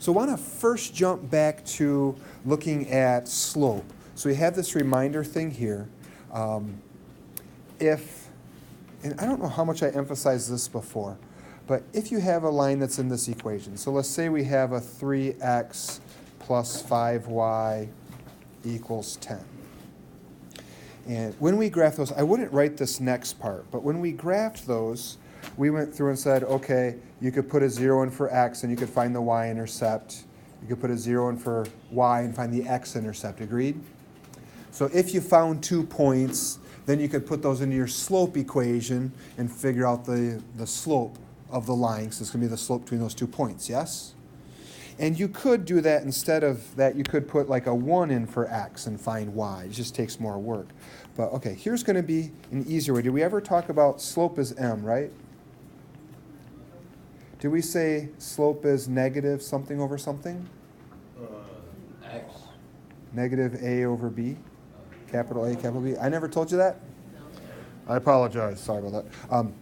So I want to first jump back to looking at slope. So we have this reminder thing here. And I don't know how much I emphasized this before, but if you have a line that's in this equation, so let's say we have a 3x plus 5y equals 10. And when we graph those, I wouldn't write this next part, but when we graphed those, we went through and said, okay, you could put a 0 in for x and you could find the y-intercept. You could put a 0 in for y and find the x-intercept. Agreed? So if you found 2 points, then you could put those into your slope equation and figure out the slope of the line. So it's going to be the slope between those 2 points, yes? And you could do that instead of that. You could put like a 1 in for x and find y. It just takes more work. But okay, here's going to be an easier way. Did we ever talk about slope is m, right? Did we say slope is negative something over something? X. Negative a over b? Capital A, capital B. I never told you that? I apologize. Sorry about that.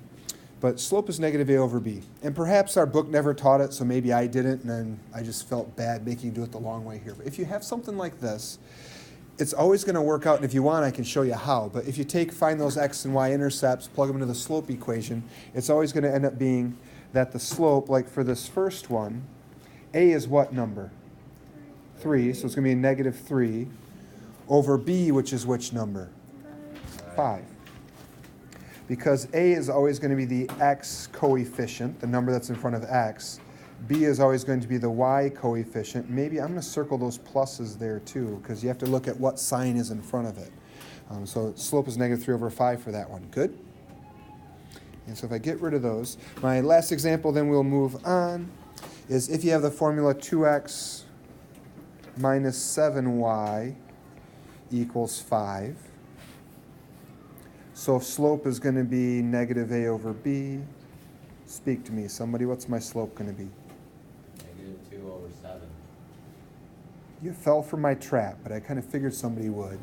But slope is negative a over b. And perhaps our book never taught it, so maybe I didn't, and then I just felt bad making you do it the long way here. But if you have something like this, it's always going to work out, and if you want, I can show you how. But if you find those x and y intercepts, plug them into the slope equation, it's always going to end up being that the slope, like for this first one, a is what number? 3, so it's going to be a negative 3, over b, which is which number? 5. Because a is always going to be the x coefficient, the number that's in front of x. B is always going to be the y coefficient. Maybe I'm going to circle those pluses there too, because you have to look at what sign is in front of it. So slope is negative 3 over 5 for that one. Good? And so if I get rid of those, my last example, then we'll move on, is if you have the formula 2x minus 7y equals 5. So slope is going to be negative a over b. Speak to me, somebody. What's my slope going to be? Negative 2 over 7. You fell for my trap, but I kind of figured somebody would.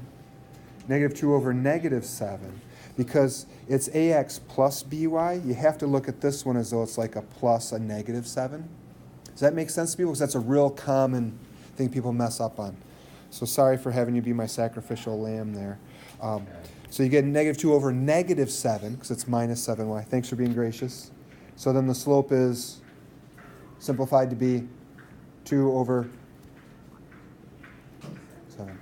Negative 2 over negative 7. Because it's ax plus by, you have to look at this one as though it's like a plus a negative 7. Does that make sense to people? Because that's a real common thing people mess up on. So sorry for having you be my sacrificial lamb there. So you get negative 2 over negative 7, because it's minus 7y. Thanks for being gracious. So then the slope is simplified to be 2 over 7.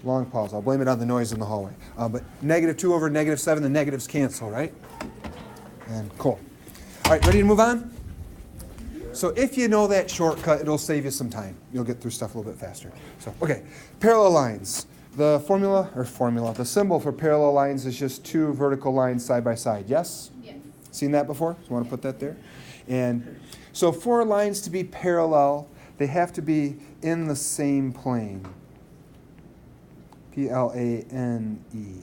Long pause. I'll blame it on the noise in the hallway. But negative 2 over negative 7, the negatives cancel, right? And cool. All right, ready to move on? So if you know that shortcut, it'll save you some time. You'll get through stuff a little bit faster. So, okay, parallel lines. The the symbol for parallel lines is just 2 vertical lines side by side. Yes? Yes. Seen that before? So I want to put that there. And so for lines to be parallel, they have to be in the same plane. P-L-A-N-E.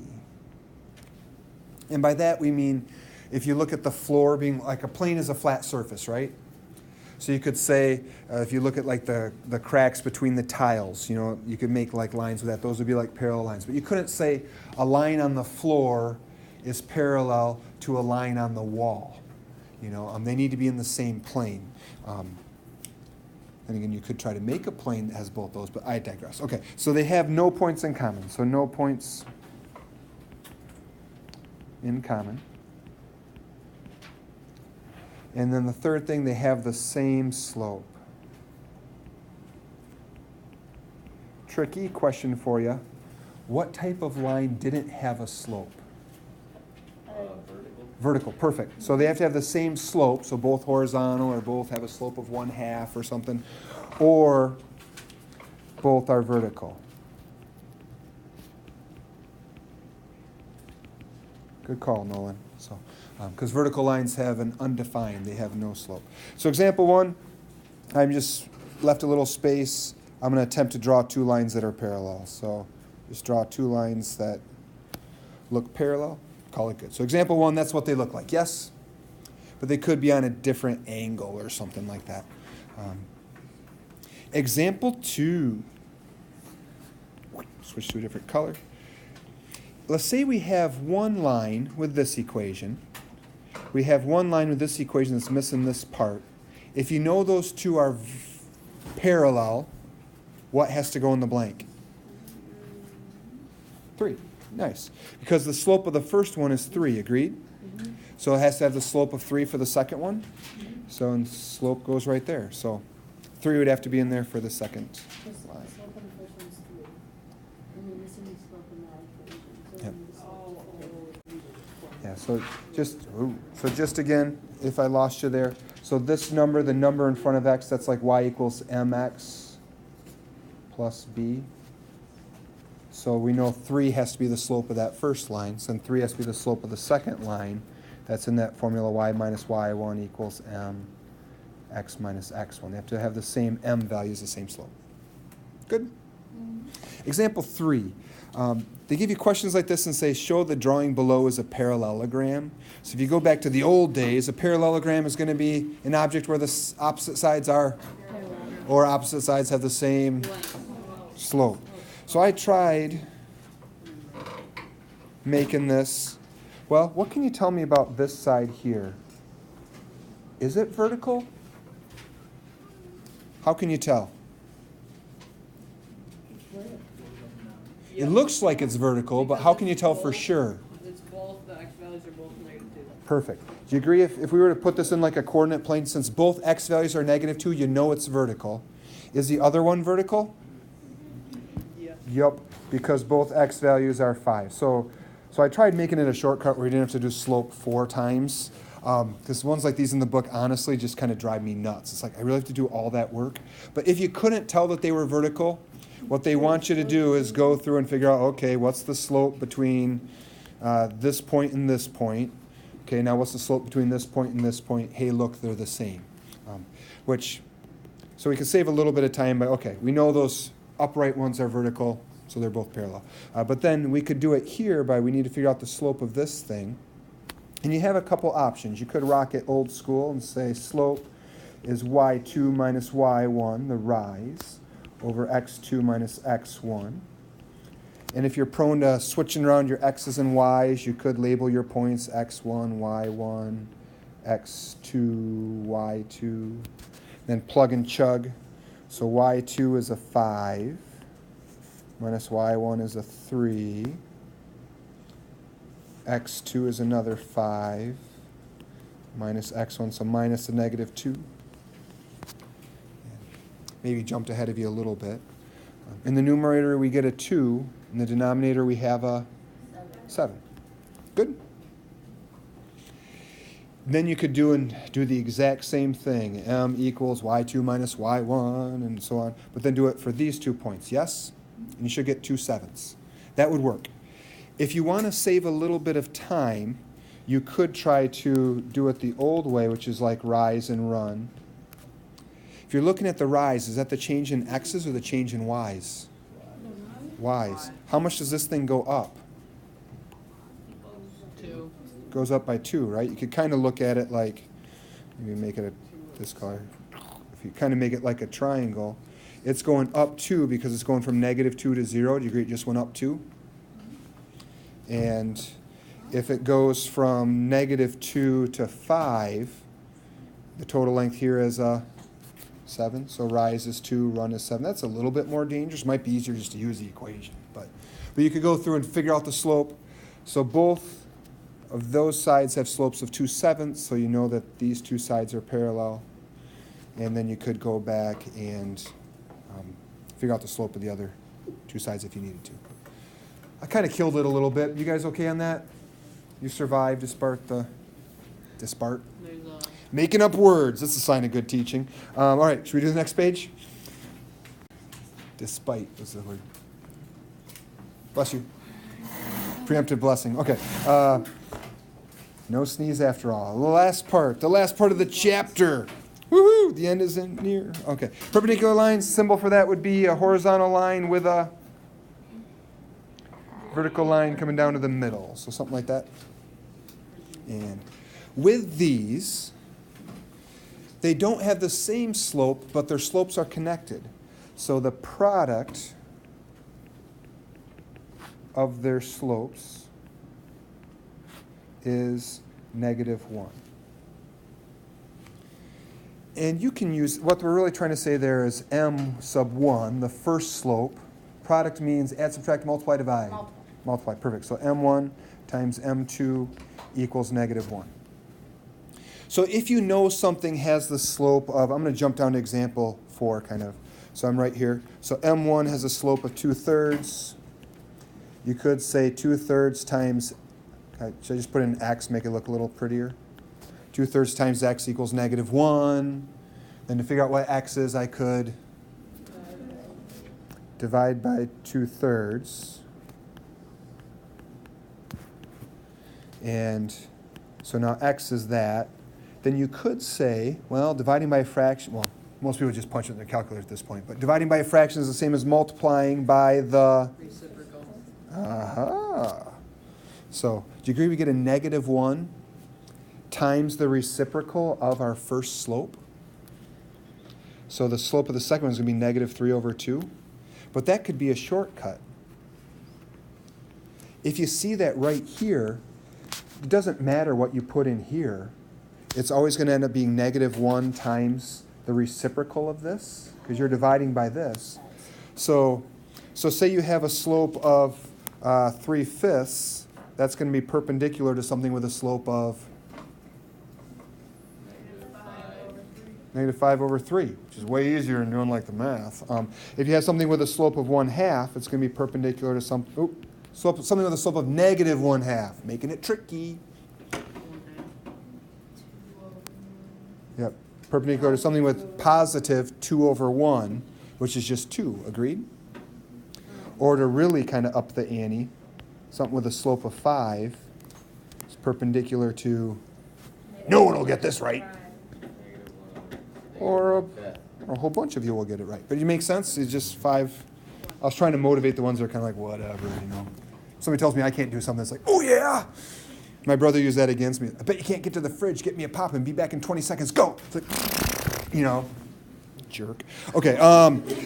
And by that we mean, if you look at the floor being like a plane is a flat surface, right? So you could say, if you look at like the cracks between the tiles, you know, you could make like lines with that. Those would be like parallel lines. But you couldn't say a line on the floor is parallel to a line on the wall. You know, they need to be in the same plane. And again, you could try to make a plane that has both those, but I digress. Okay, so they have no points in common. So no points in common. And then the third thing, they have the same slope. Tricky question for you. What type of line didn't have a slope? Vertical. Vertical, perfect. So they have to have the same slope, so both horizontal or both have a slope of 1/2 or something, or both are vertical. Good call, Nolan. So, because vertical lines have an undefined, they have no slope. So example 1, I'm just left a little space. I'm going to attempt to draw 2 lines that are parallel. So just draw 2 lines that look parallel. Call it good. So example 1, that's what they look like, yes? But they could be on a different angle or something like that. Example 2. Switch to a different color. Let's say we have one line with this equation. We have one line with this equation that's missing this part. If you know those two are parallel, what has to go in the blank? 3. Nice. Because the slope of the first one is 3, agreed? So it has to have the slope of 3 for the second one. So and slope goes right there. So 3 would have to be in there for the second line. Yep. Yeah, so just again, if I lost you there, so this number, the number in front of x, that's like y equals mx plus b. So we know 3 has to be the slope of that first line, so then 3 has to be the slope of the second line. That's in that formula, y minus y1 equals m x minus x1. They have to have the same m values, the same slope. Good? Example 3. They give you questions like this and say, show the drawing below is a parallelogram. So if you go back to the old days, a parallelogram is going to be an object where the opposite sides are, or opposite sides have the same slope. So I tried making this. Well, what can you tell me about this side here? Is it vertical? How can you tell? It looks like it's vertical, but how can you tell for sure? It's both, the x values are both -2. Perfect. Do you agree if we were to put this in like a coordinate plane, since both x values are -2, you know it's vertical. Is the other one vertical? Yeah. Yep, because both x values are 5. So I tried making it a shortcut where you didn't have to do slope 4 times. Because ones like these in the book, honestly, just kind of drive me nuts. It's like, I really have to do all that work. But if you couldn't tell that they were vertical, what they want you to do is go through and figure out, okay, what's the slope between this point and this point? Okay, now what's the slope between this point and this point? Hey, look, they're the same. So we can save a little bit of time by, okay, we know those upright ones are vertical, so they're both parallel. But then we could do it here by, we need to figure out the slope of this thing. And you have a couple options. You could rock it old school and say slope is y2 minus y1, the rise, over x2 minus x1. And if you're prone to switching around your x's and y's, you could label your points x1, y1, x2, y2. Then plug and chug. So y2 is a 5, minus y1 is a 3. x2 is another 5, minus x1, so minus a -2. Maybe jumped ahead of you a little bit. In the numerator, we get a 2. In the denominator, we have a 7. Good. Then you could do the exact same thing. M equals y2 minus y1, and so on. But then do it for these 2 points, yes? And you should get 2 7ths. That would work. If you want to save a little bit of time, you could try to do it the old way, which is like rise and run. If you're looking at the rise, is that the change in x's or the change in y's? Y's. How much does this thing go up? 2. Goes up by 2, right? You could kind of look at it like, maybe make it this color. If you kind of make it like a triangle, it's going up 2 because it's going from -2 to 0. Do you agree it just went up 2? And if it goes from -2 to 5, the total length here is 7. So rise is 2, run is 7. That's a little bit more dangerous. Might be easier just to use the equation. But you could go through and figure out the slope. So both of those sides have slopes of 2 7ths, so you know that these 2 sides are parallel. And then you could go back and figure out the slope of the other 2 sides if you needed to. I kind of killed it a little bit. You guys okay on that? You survived despite There's making up words. That's a sign of good teaching. All right, should we do the next page? Despite was the word. Bless you. Preemptive blessing. Okay. No sneeze after all. The last part of the chapter. Woohoo! The end isn't near. Okay. Perpendicular lines, symbol for that would be a horizontal line with a vertical line coming down to the middle. So something like that. And with these, they don't have the same slope, but their slopes are connected. So the product of their slopes is -1. And you can use, what we're really trying to say there is m sub 1, the first slope. Product means add, subtract, multiply, divide. Multiply, perfect. So m1 times m2 equals negative 1. So if you know something has the slope of, I'm going to jump down to example 4 kind of. So I'm right here. So m1 has a slope of 2/3. You could say 2/3 times, should I just put in x, make it look a little prettier? 2/3 times x equals negative 1. Then to figure out what x is, I could divide by 2/3. And so now x is that. Then you could say, well, dividing by a fraction, well, most people just punch it in their calculator at this point, but dividing by a fraction is the same as multiplying by the Reciprocal. aha. So do you agree we get a negative 1 times the reciprocal of our first slope? So the slope of the second one is going to be negative 3/2. But that could be a shortcut. If you see that right here, it doesn't matter what you put in here. It's always going to end up being negative 1 times the reciprocal of this, because you're dividing by this. So say you have a slope of 3/5. That's going to be perpendicular to something with a slope of -5/3, which is way easier than doing like the math. If you have something with a slope of 1/2, it's going to be perpendicular to something with a slope of -1/2, making it tricky. Yep, perpendicular to something with positive 2/1, which is just 2. Agreed? Or to really kind of up the ante, something with a slope of 5 is perpendicular to. No one will get this right. Or a whole bunch of you will get it right. But it makes sense? It's just 5. I was trying to motivate the ones that are kind of like, whatever, you know. Somebody tells me I can't do something, it's like, oh yeah! My brother used that against me. I bet you can't get to the fridge, get me a pop and be back in 20 seconds, go! It's like, you know, jerk. Okay,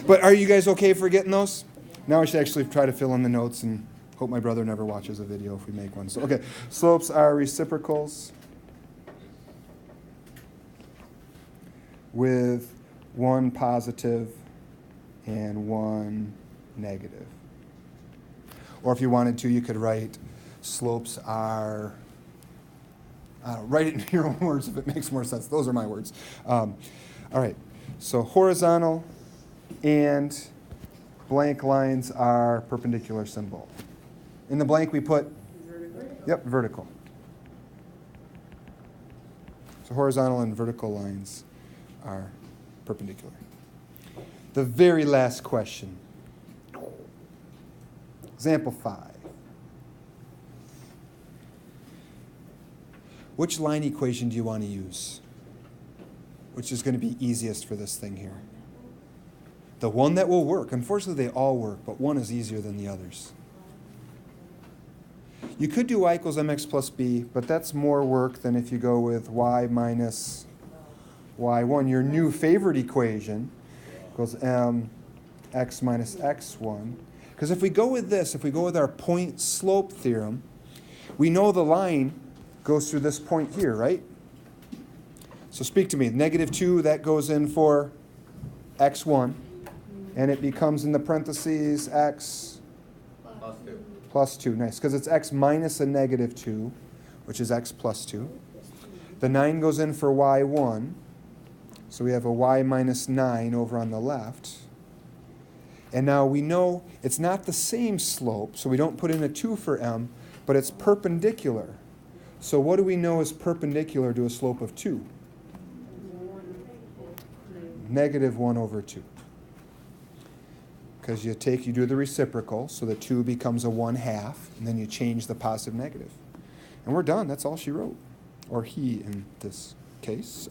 but are you guys okay for getting those? Now I should actually try to fill in the notes and hope my brother never watches a video if we make one. So, okay, slopes are reciprocals with one positive and one negative. Or if you wanted to, you could write slopes are, write it in your own words if it makes more sense. Those are my words. All right, so horizontal and blank lines are perpendicular symbol. In the blank we put, yep, vertical. So horizontal and vertical lines are perpendicular. The very last question. Example 5. Which line equation do you want to use? Which is going to be easiest for this thing here? The one that will work. Unfortunately, they all work, but one is easier than the others. You could do y equals mx plus b, but that's more work than if you go with y minus y1. Your new favorite equation equals mx minus x1. Because if we go with this, if we go with our point slope theorem, we know the line goes through this point here, right? So speak to me. -2, that goes in for x1. And it becomes in the parentheses x plus 2. Nice, because it's x minus a -2, which is x plus 2. The 9 goes in for y1. So we have a y minus 9 over on the left. And now we know it's not the same slope, so we don't put in a 2 for m, but it's perpendicular. So what do we know is perpendicular to a slope of 2? -1/2. Because you do the reciprocal, so the 2 becomes a 1/2, and then you change the positive negative. And we're done. That's all she wrote. Or he in this case.